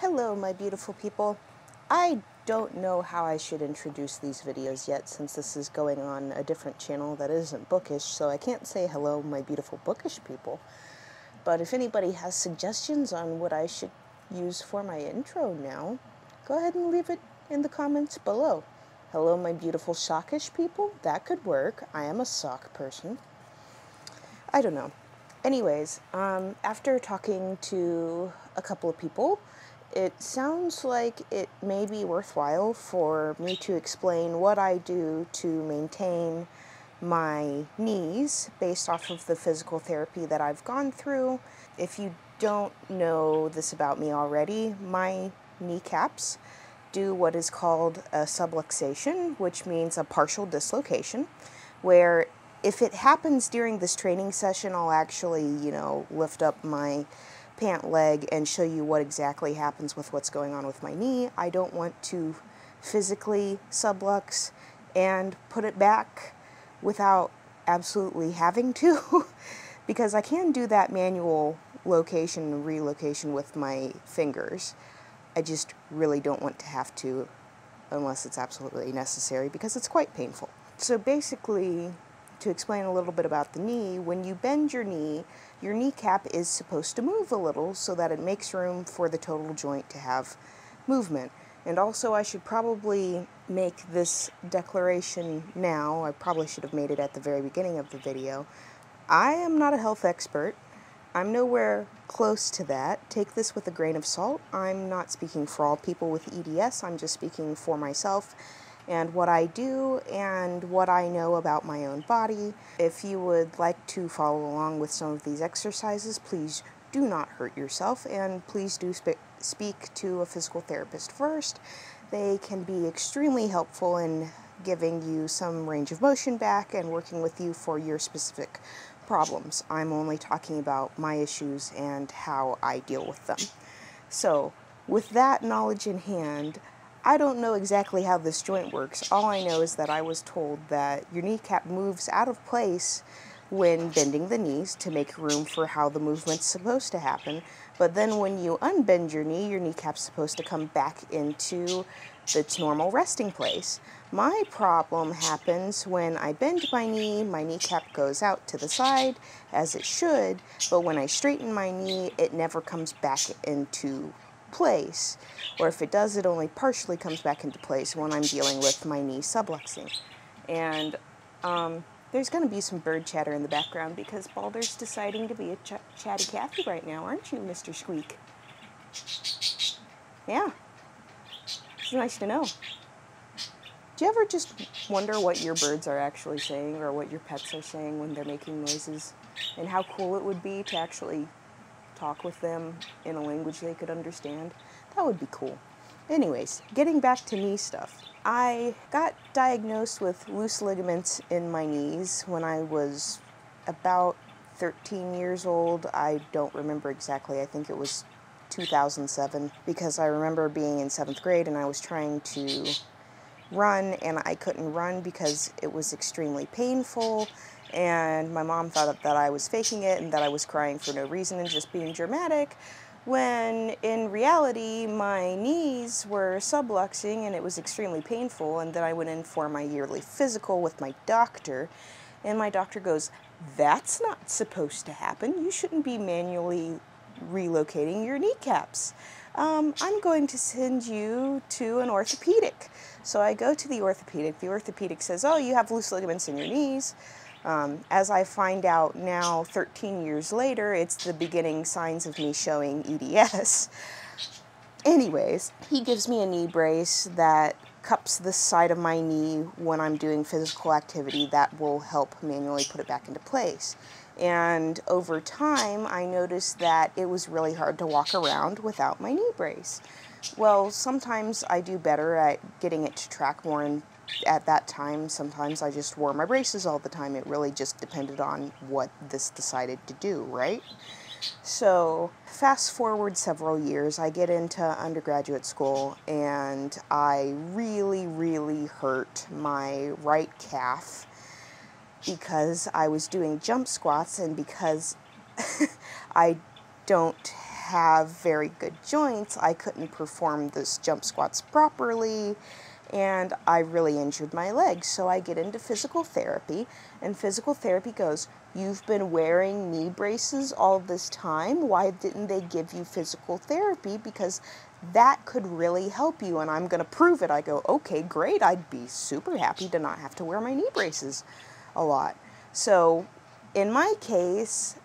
Hello, my beautiful people. I don't know how I should introduce these videos yet, since this is going on a different channel that isn't bookish, so I can't say hello, my beautiful bookish people. But if anybody has suggestions on what I should use for my intro now, go ahead and leave it in the comments below. Hello, my beautiful sockish people. That could work. I am a sock person. I don't know. Anyways, after talking to a couple of people, it sounds like it may be worthwhile for me to explain what I do to maintain my knees based off of the physical therapy that I've gone through. If you don't know this about me already, my kneecaps do what is called a subluxation, which means a partial dislocation, where if it happens during this training session, I'll actually, lift up my pant leg and show you what exactly happens with what's going on with my knee. I don't want to physically sublux and put it back without absolutely having to, because I can do that manual location and relocation with my fingers. I just really don't want to have to unless it's absolutely necessary, because it's quite painful. So basically, to explain a little bit about the knee, when you bend your kneecap is supposed to move a little so that it makes room for the total joint to have movement. And also, I should probably make this declaration now. I probably should have made it at the very beginning of the video. I am not a health expert. I'm nowhere close to that. Take this with a grain of salt. I'm not speaking for all people with EDS. I'm just speaking for myself and what I do and what I know about my own body. If you would like to follow along with some of these exercises, please do not hurt yourself, and please do speak to a physical therapist first. They can be extremely helpful in giving you some range of motion back and working with you for your specific problems. I'm only talking about my issues and how I deal with them. So, with that knowledge in hand, I don't know exactly how this joint works. All I know is that I was told that your kneecap moves out of place when bending the knees to make room for how the movement's supposed to happen. But then when you unbend your knee, your kneecap's supposed to come back into its normal resting place. My problem happens when I bend my kneecap goes out to the side, as it should, but when I straighten my knee, it never comes back into place. Or if it does, it only partially comes back into place when I'm dealing with my knee subluxing. And there's going to be some bird chatter in the background because Balder's deciding to be a chatty Cathy right now, aren't you, Mr. Squeak? Yeah. It's nice to know. Do you ever just wonder what your birds are actually saying or what your pets are saying when they're making noises? And how cool it would be to actually talk with them in a language they could understand? That would be cool. Anyways, getting back to knee stuff. I got diagnosed with loose ligaments in my knees when I was about 13 years old. I don't remember exactly. I think it was 2007, because I remember being in 7th grade and I was trying to run and I couldn't run because it was extremely painful, and my mom thought that I was faking it and that I was crying for no reason and just being dramatic, when in reality my knees were subluxing and it was extremely painful. And then I went in for my yearly physical with my doctor, and my doctor goes, "That's not supposed to happen. You shouldn't be manually relocating your kneecaps. I'm going to send you to an orthopedic." So I go to the orthopedic. The orthopedic says, "Oh, you have loose ligaments in your knees." As I find out now, 13 years later, it's the beginning signs of me showing EDS. Anyways, he gives me a knee brace that cups the side of my knee when I'm doing physical activity that will help manually put it back into place. And over time, I noticed that it was really hard to walk around without my knee brace. Well, sometimes I do better at getting it to track more, and at that time, sometimes I just wore my braces all the time. It really just depended on what this decided to do, right? So, fast forward several years, I get into undergraduate school, and I really, really hurt my right calf because I was doing jump squats, and because I don't have very good joints, I couldn't perform this jump squats properly, and I really injured my legs. So I get into physical therapy, and physical therapy goes, "You've been wearing knee braces all this time. Why didn't they give you physical therapy? Because that could really help you, and I'm going to prove it." I go, "Okay, great. I'd be super happy to not have to wear my knee braces a lot." So in my case,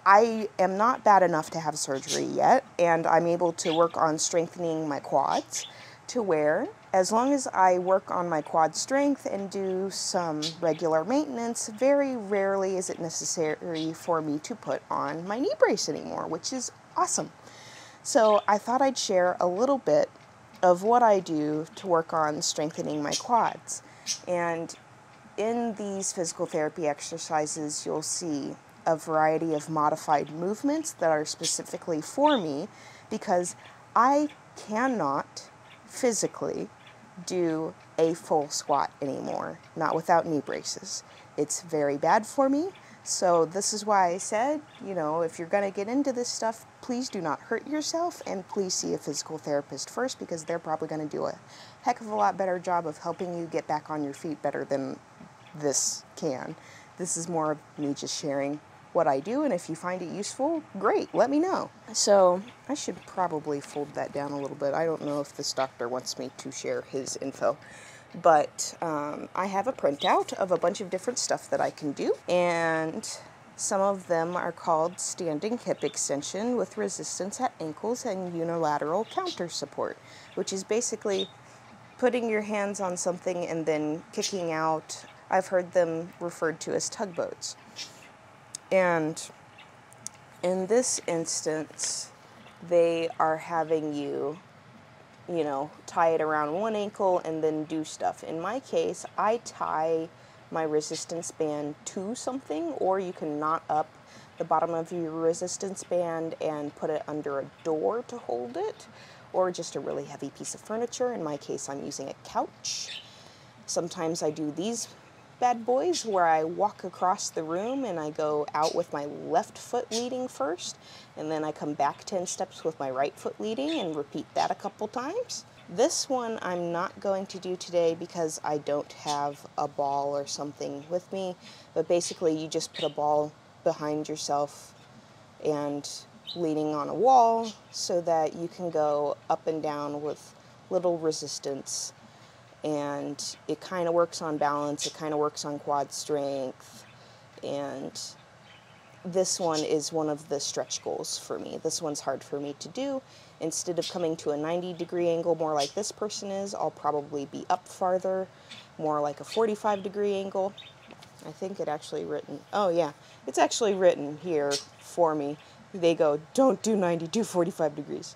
I am not bad enough to have surgery yet, and I'm able to work on strengthening my quads to where, as long as I work on my quad strength and do some regular maintenance, very rarely is it necessary for me to put on my knee brace anymore, which is awesome. So I thought I'd share a little bit of what I do to work on strengthening my quads. And in these physical therapy exercises, you'll see a variety of modified movements that are specifically for me, because I cannot physically do a full squat anymore, not without knee braces. It's very bad for me. So this is why I said, if you're going to get into this stuff, please do not hurt yourself, and please see a physical therapist first, because they're probably going to do a heck of a lot better job of helping you get back on your feet better than this can. This is more of me just sharing what I do, and if you find it useful, great, let me know. So I should probably fold that down a little bit. I don't know if this doctor wants me to share his info, but I have a printout of a bunch of different stuff that I can do, and some of them are called standing hip extension with resistance at ankles and unilateral counter support, which is basically putting your hands on something and then kicking out. I've heard them referred to as tugboats. And in this instance, they are having you, tie it around one ankle and then do stuff. In my case, I tie my resistance band to something, or you can knot up the bottom of your resistance band and put it under a door to hold it, or just a really heavy piece of furniture. In my case, I'm using a couch. Sometimes I do these bad boys where I walk across the room and I go out with my left foot leading first, and then I come back 10 steps with my right foot leading and repeat that a couple times. This one I'm not going to do today because I don't have a ball or something with me, but basically you just put a ball behind yourself and leaning on a wall so that you can go up and down with little resistance. And it kind of works on balance, it kind of works on quad strength, and this one is one of the stretch goals for me. This one's hard for me to do. Instead of coming to a 90-degree angle more like this person is, I'll probably be up farther, more like a 45-degree angle. I think it actually written, it's actually written here for me. They go, don't do 90, do 45 degrees.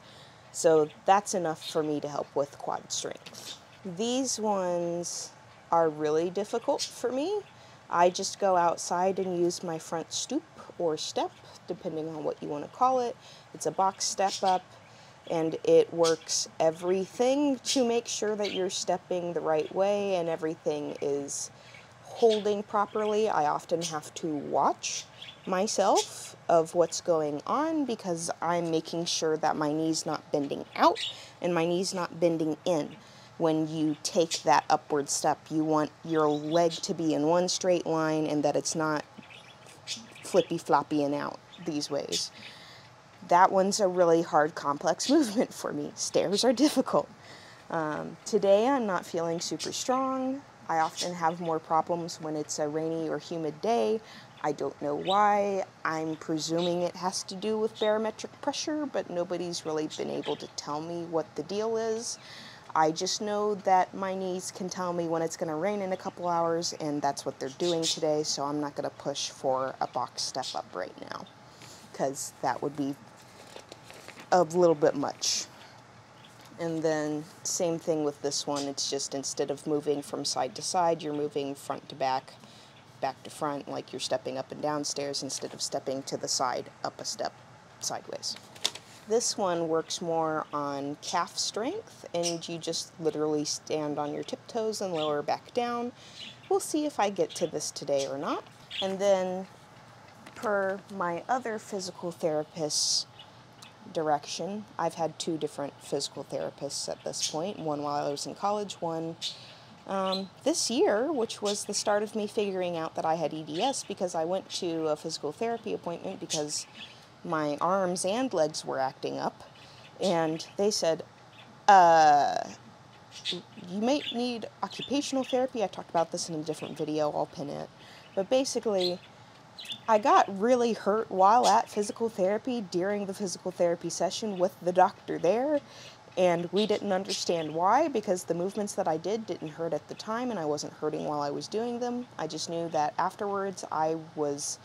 So that's enough for me to help with quad strength. These ones are really difficult for me. I just go outside and use my front stoop or step, depending on what you want to call it. It's a box step up, and it works everything to make sure that you're stepping the right way and everything is holding properly. I often have to watch myself of what's going on because I'm making sure that my knee's not bending out and my knee's not bending in. When you take that upward step, you want your leg to be in one straight line and that it's not flippy-floppy and out these ways. That one's a really hard, complex movement for me. Stairs are difficult. Today I'm not feeling super strong. I often have more problems when it's a rainy or humid day. I don't know why. I'm presuming it has to do with barometric pressure, but nobody's really been able to tell me what the deal is. I just know that my knees can tell me when it's going to rain in a couple hours, and that's what they're doing today, so I'm not going to push for a box step up right now, because that would be a little bit much. And then same thing with this one. It's just instead of moving from side to side, you're moving front to back, back to front, like you're stepping up and down stairs instead of stepping to the side, up a step, sideways. This one works more on calf strength, and you just literally stand on your tiptoes and lower back down. We'll see if I get to this today or not. And then, per my other physical therapists, direction. I've had 2 different physical therapists at this point, one while I was in college, one this year, which was the start of me figuring out that I had EDS, because I went to a physical therapy appointment because my arms and legs were acting up, and they said, you may need occupational therapy. I talked about this in a different video, I'll pin it. But basically, I got really hurt while at physical therapy during the physical therapy session with the doctor there, and we didn't understand why, because the movements that I did didn't hurt at the time, and I wasn't hurting while I was doing them. I just knew that afterwards I was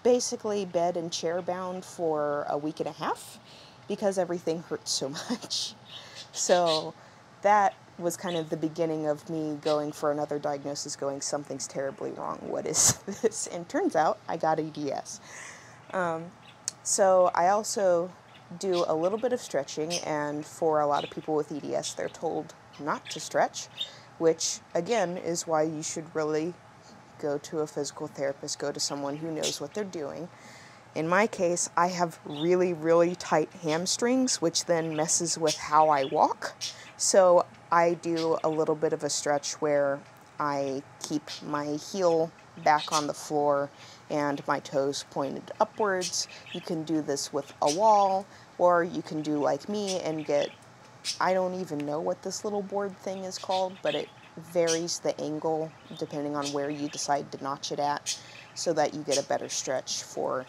basically bed and chair bound for a week and a half because everything hurt so much. So that was kind of the beginning of me going for another diagnosis, going, something's terribly wrong. What is this? And turns out I got EDS. So I also do a little bit of stretching, and for a lot of people with EDS, they're told not to stretch, which again is why you should really go to a physical therapist, go to someone who knows what they're doing. In my case, I have really, really tight hamstrings, which then messes with how I walk. So I do a little bit of a stretch where I keep my heel back on the floor and my toes pointed upwards. You can do this with a wall, or you can do like me and get, I don't even know what this little board thing is called, but it varies the angle depending on where you decide to notch it at, so that you get a better stretch for,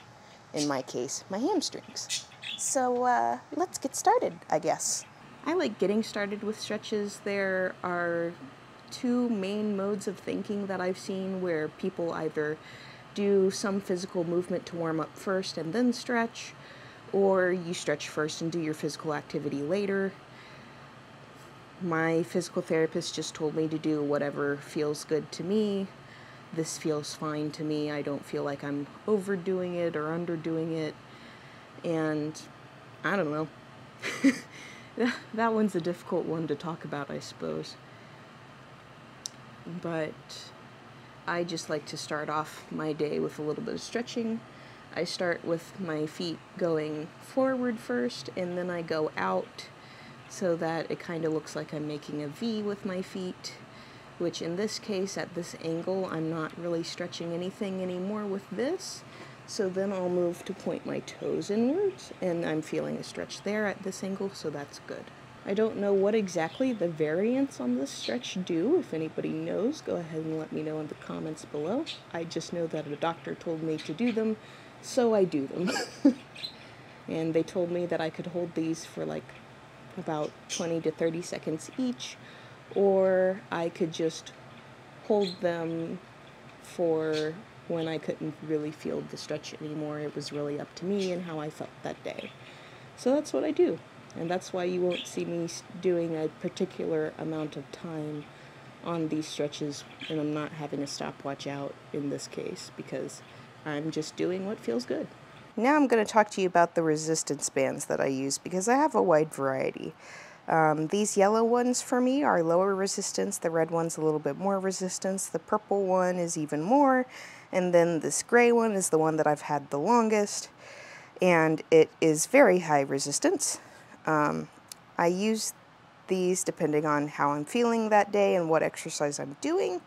in my case, my hamstrings. So let's get started, I guess. I like getting started with stretches. There are 2 main modes of thinking that I've seen, where people either do some physical movement to warm up first and then stretch, or you stretch first and do your physical activity later. My physical therapist just told me to do whatever feels good to me. This feels fine to me. I don't feel like I'm overdoing it or underdoing it. And I don't know. That one's a difficult one to talk about, I suppose. But I just like to start off my day with a little bit of stretching. I start with my feet going forward first, and then I go out so that it kind of looks like I'm making a V with my feet, which in this case, at this angle, I'm not really stretching anything anymore with this. So then I'll move to point my toes inwards, and I'm feeling a stretch there at this angle, so that's good. I don't know what exactly the variants on this stretch do. If anybody knows, go ahead and let me know in the comments below. I just know that a doctor told me to do them, so I do them. And they told me that I could hold these for like about 20 to 30 seconds each, or I could just hold them for when I couldn't really feel the stretch anymore. It was really up to me and how I felt that day. So that's what I do. And that's why you won't see me doing a particular amount of time on these stretches, and I'm not having a stopwatch out in this case, because I'm just doing what feels good. Now I'm going to talk to you about the resistance bands that I use, because I have a wide variety. These yellow ones for me are lower resistance, the red one's a little bit more resistance, the purple one is even more, and then this gray one is the one that I've had the longest, and it is very high resistance. I use these depending on how I'm feeling that day and what exercise I'm doing.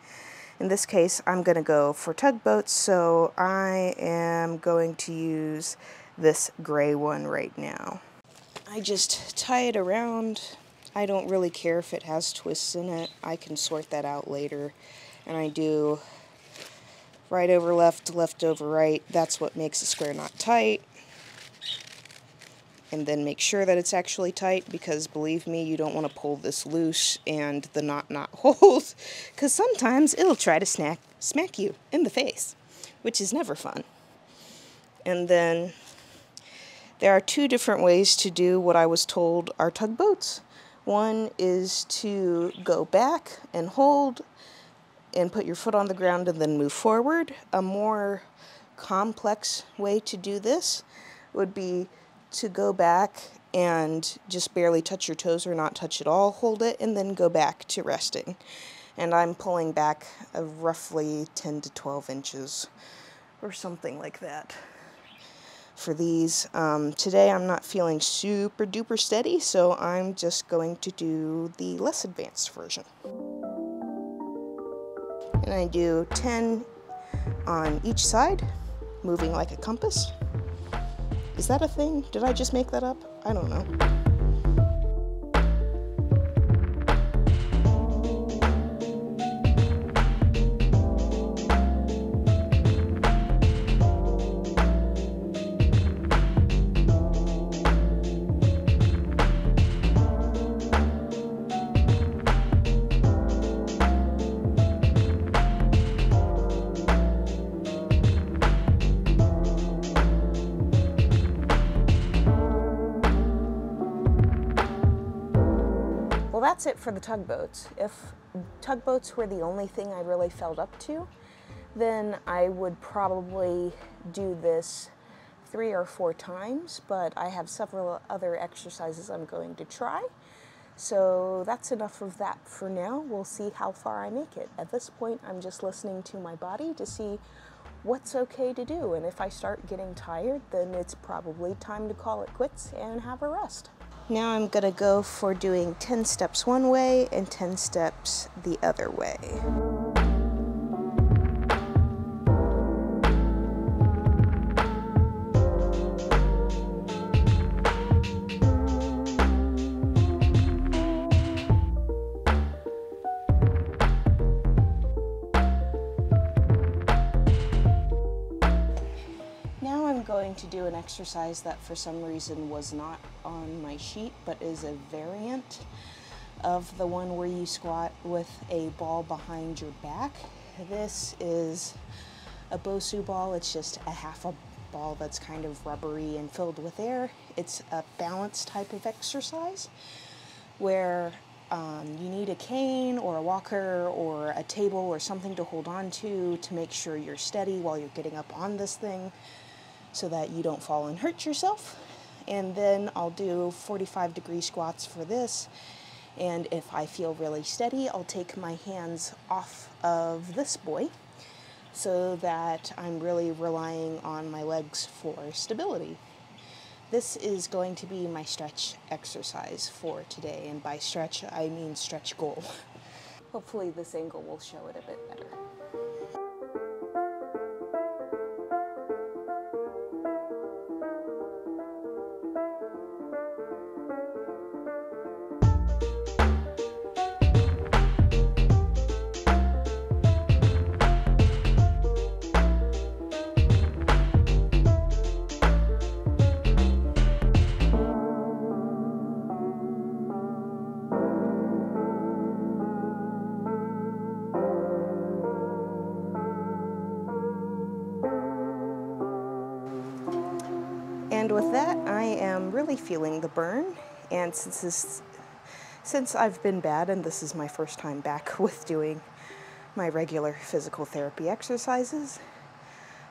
In this case, I'm going to go for tugboats, so I am going to use this gray one right now. I just tie it around. I don't really care if it has twists in it. I can sort that out later. And I do right over left, left over right. That's what makes a square knot tight. And then make sure that it's actually tight, because believe me, you don't want to pull this loose and the knot not hold, because sometimes it'll try to smack you in the face, which is never fun. And then there are 2 different ways to do what I was told are tugboats. One is to go back and hold and put your foot on the ground and then move forward. A more complex way to do this would be to go back and just barely touch your toes or not touch at all, hold it, and then go back to resting. And I'm pulling back roughly 10 to 12 inches or something like that. for these. Today I'm not feeling super duper steady, so I'm just going to do the less advanced version. And I do 10 on each side, moving like a compass. Is that a thing? Did I just make that up? I don't know. Well, that's it for the tugboats. If tugboats were the only thing I really felt up to, then I would probably do this 3 or 4 times, but I have several other exercises I'm going to try. So that's enough of that for now. We'll see how far I make it. At this point, I'm just listening to my body to see what's okay to do, and if I start getting tired, then it's probably time to call it quits and have a rest. Now I'm gonna go for doing 10 steps one way and 10 steps the other way. Now I'm going to do an exercise that for some reason was not on my sheet, but is a variant of the one where you squat with a ball behind your back. This is a Bosu ball. It's just a half a ball that's kind of rubbery and filled with air. It's a balance type of exercise where you need a cane or a walker or a table or something to hold on to make sure you're steady while you're getting up on this thing, so that you don't fall and hurt yourself. And then I'll do 45-degree squats for this. And if I feel really steady, I'll take my hands off of this boy so that I'm really relying on my legs for stability. This is going to be my stretch exercise for today. And by stretch, I mean stretch goal. Hopefully this angle will show it a bit better. And with that, I am really feeling the burn, and since I've been bad and this is my first time back with doing my regular physical therapy exercises,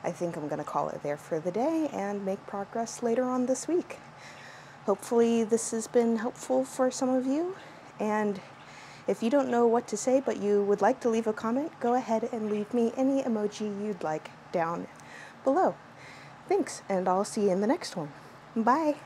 I think I'm going to call it there for the day and make progress later on this week. Hopefully this has been helpful for some of you, and if you don't know what to say but you would like to leave a comment, go ahead and leave me any emoji you'd like down below. Thanks, and I'll see you in the next one. Bye!